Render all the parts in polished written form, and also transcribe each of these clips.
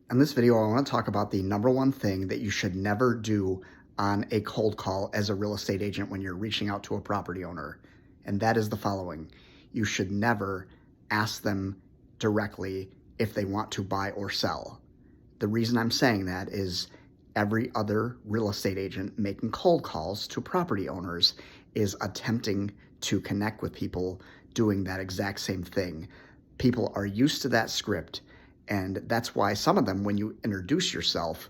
In this video, I want to talk about the number one thing that you should never do on a cold call as a real estate agent when you're reaching out to a property owner. And that is the following. You should never ask them directly if they want to buy or sell. The reason I'm saying that is every other real estate agent making cold calls to property owners is attempting to connect with people doing that exact same thing. People are used to that script. And that's why some of them, when you introduce yourself,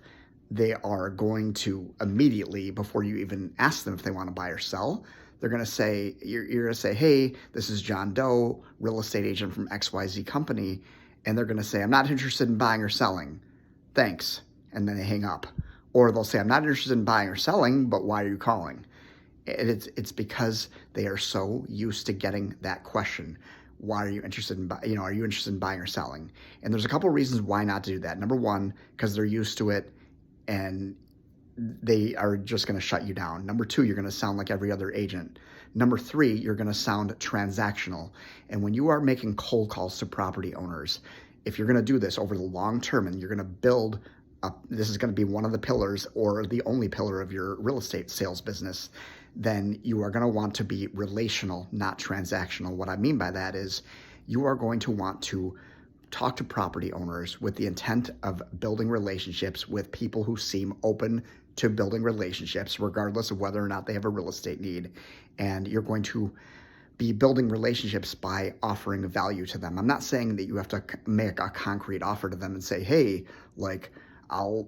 they are going to immediately, before you even ask them if they want to buy or sell, they're going to say, you're going to say, hey, this is John Doe, real estate agent from XYZ company. And they're going to say, I'm not interested in buying or selling. Thanks. And then they hang up. Or they'll say, I'm not interested in buying or selling, but why are you calling? It's because they are so used to getting that question. Why are you interested in, are you interested in buying or selling? And there's a couple of reasons why not to do that. Number one, because they're used to it and they are just going to shut you down. Number two, you're going to sound like every other agent. Number three, you're going to sound transactional. And when you are making cold calls to property owners, if you're going to do this over the long term and you're going to build up, this is going to be one of the pillars or the only pillar of your real estate sales business, then you are going to want to be relational, not transactional. What I mean by that is you are going to want to talk to property owners with the intent of building relationships with people who seem open to building relationships, regardless of whether or not they have a real estate need. And you're going to be building relationships by offering value to them. I'm not saying that you have to make a concrete offer to them and say, hey, like, I'll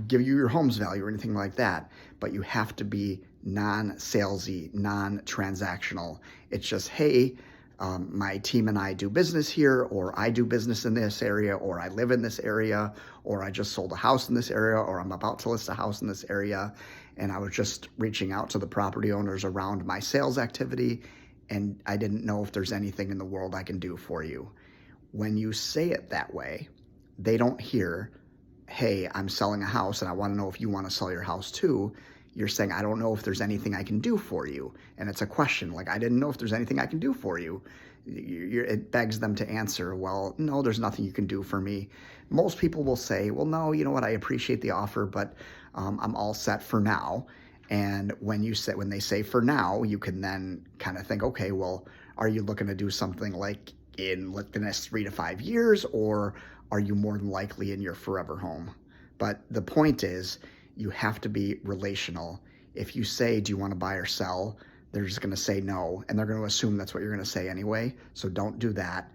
give you your home's value or anything like that. But you have to be non-salesy, non-transactional. It's just, hey, my team and I do business here, or I do business in this area, or I live in this area, or I just sold a house in this area, or I'm about to list a house in this area. And I was just reaching out to the property owners around my sales activity, and I didn't know if there's anything in the world I can do for you. When you say it that way, they don't hear, hey, I'm selling a house and I want to know if you want to sell your house too. You're saying, I don't know if there's anything I can do for you. And it's a question, like, I didn't know if there's anything I can do for you. It begs them to answer, well, no, there's nothing you can do for me. Most people will say, well, no, you know what, I appreciate the offer, but I'm all set for now. And when they say for now, you can then kind of think, okay, well, are you looking to do something like in the next 3 to 5 years, or are you more than likely in your forever home? But the point is, you have to be relational. If you say, do you want to buy or sell? They're just going to say no, and they're going to assume that's what you're going to say anyway. So don't do that.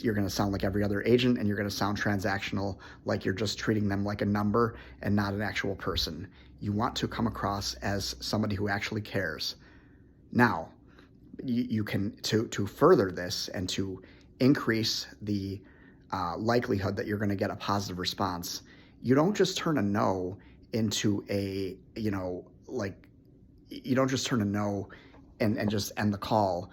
You're going to sound like every other agent, and you're going to sound transactional, like you're just treating them like a number and not an actual person. You want to come across as somebody who actually cares. Now, you can, to further this and to increase the likelihood that you're going to get a positive response, you don't just turn a no into a, you don't just turn a no and just end the call.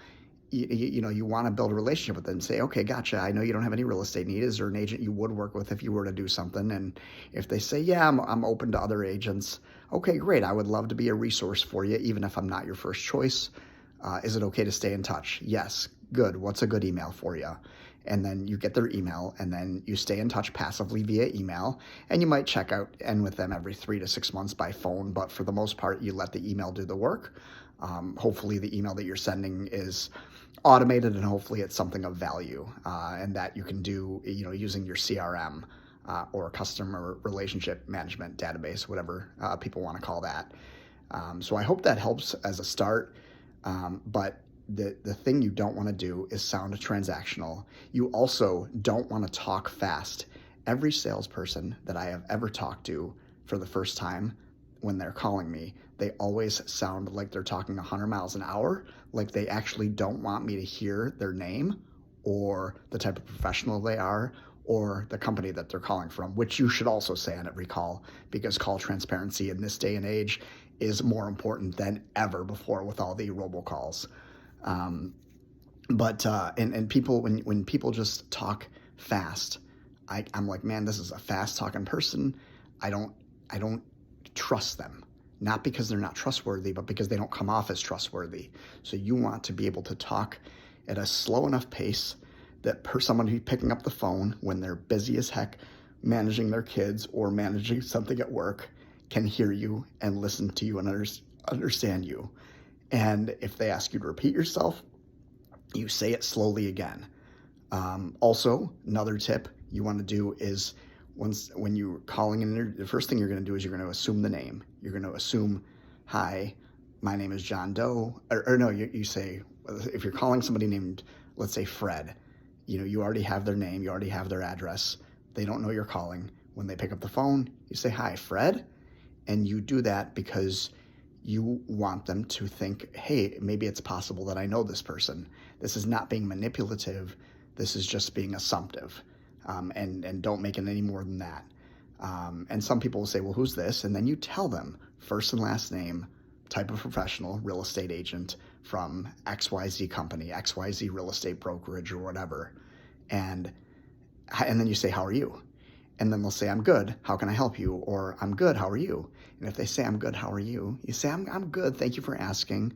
You want to build a relationship with them and say, okay, gotcha. I know you don't have any real estate need. Is there an agent you would work with if you were to do something? And if they say, yeah, I'm open to other agents. Okay, great. I would love to be a resource for you, even if I'm not your first choice. Is it okay to stay in touch? Yes. Good. What's a good email for you? And then you get their email, and then you stay in touch passively via email, and you might check out in with them every 3 to 6 months by phone, but for the most part, you let the email do the work. Hopefully the email that you're sending is automated, and hopefully it's something of value, and that you can do, using your CRM or customer relationship management database, whatever people want to call that. So I hope that helps as a start, but the thing you don't want to do is sound transactional. You also don't want to talk fast. Every salesperson that I have ever talked to for the first time, when they're calling me, they always sound like they're talking 100 miles an hour, like they actually don't want me to hear their name or the type of professional they are or the company that they're calling from, which you should also say on every call, because call transparency in this day and age is more important than ever before with all the robocalls. And people, when people just talk fast, I'm like, man, this is a fast talking person. I don't trust them, not because they're not trustworthy, but because they don't come off as trustworthy. So you want to be able to talk at a slow enough pace that someone who's picking up the phone when they're busy as heck managing their kids or managing something at work can hear you and listen to you and understand you. And if they ask you to repeat yourself, you say it slowly again. Also, another tip you want to do is when you're calling in, the first thing you're going to do is you're going to assume the name. You're going to assume, hi, my name is John Doe. Or no, you say, if you're calling somebody named, let's say Fred, you already have their name, you already have their address. They don't know you're calling. When they pick up the phone, you say, hi, Fred. And you do that because you want them to think, hey, maybe it's possible that I know this person. This is not being manipulative. This is just being assumptive. And don't make it any more than that. And some people will say, well, who's this? And then you tell them first and last name, type of professional, real estate agent from XYZ company, XYZ real estate brokerage or whatever. And then you say, how are you? And then they'll say, I'm good. How can I help you? Or I'm good. How are you? And if they say, I'm good. How are you? You say, I'm good. Thank you for asking.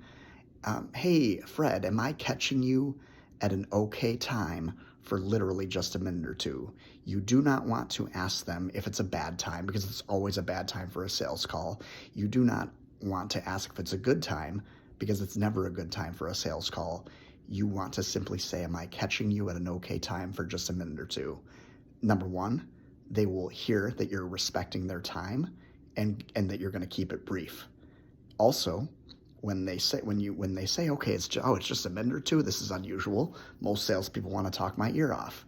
Hey, Fred, am I catching you at an okay time for literally just a minute or two? You do not want to ask them if it's a bad time, because it's always a bad time for a sales call. You do not want to ask if it's a good time, because it's never a good time for a sales call. You want to simply say, am I catching you at an okay time for just a minute or two? Number one, they will hear that you're respecting their time and that you're going to keep it brief. Also, when they say, okay, it's just a minute or two, this is unusual. Most salespeople want to talk my ear off.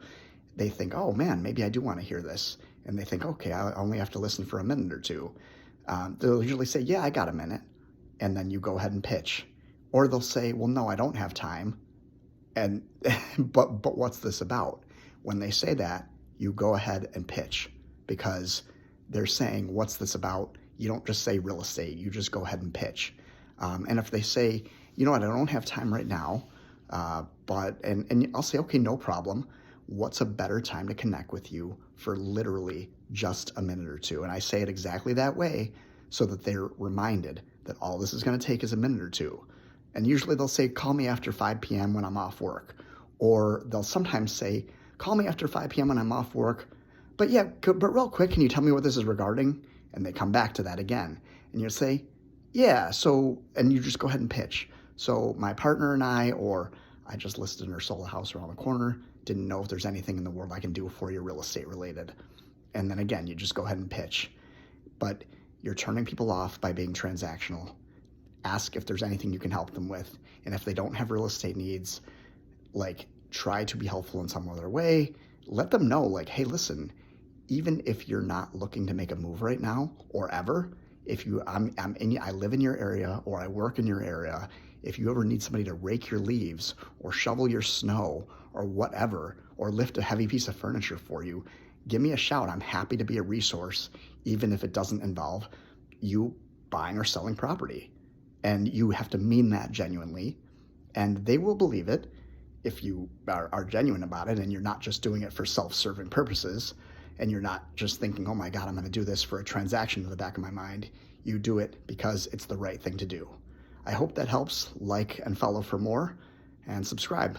They think, oh man, maybe I do want to hear this. And they think, okay, I only have to listen for a minute or two. They'll usually say, yeah, I got a minute. And then you go ahead and pitch. Or they'll say, well, no, I don't have time. And but what's this about? When they say that, you go ahead and pitch, because they're saying, what's this about? You don't just say real estate. You just go ahead and pitch. And if they say, you know what, I don't have time right now, and I'll say, okay, no problem. What's a better time to connect with you for literally just a minute or two? And I say it exactly that way so that they're reminded that all this is going to take is a minute or two. And usually they'll say, call me after 5 p.m. when I'm off work. Or they'll sometimes say, call me after 5 p.m. when I'm off work. But real quick, can you tell me what this is regarding? And they come back to that again. And you'll say, yeah, and you just go ahead and pitch. So my partner and or I just listed or sold a house around the corner, didn't know if there's anything in the world I can do for you real estate related. And then again, you just go ahead and pitch. But you're turning people off by being transactional. Ask if there's anything you can help them with. And if they don't have real estate needs, try to be helpful in some other way. Let them know, hey, listen, even if you're not looking to make a move right now or ever, I live in your area or I work in your area, if you ever need somebody to rake your leaves or shovel your snow or whatever, or lift a heavy piece of furniture for you, give me a shout. I'm happy to be a resource, even if it doesn't involve you buying or selling property. And you have to mean that genuinely, and they will believe it if you are genuine about it and you're not just doing it for self-serving purposes, and you're not just thinking, oh my God, I'm going to do this for a transaction in the back of my mind. You do it because it's the right thing to do. I hope that helps. Like and follow for more, and subscribe.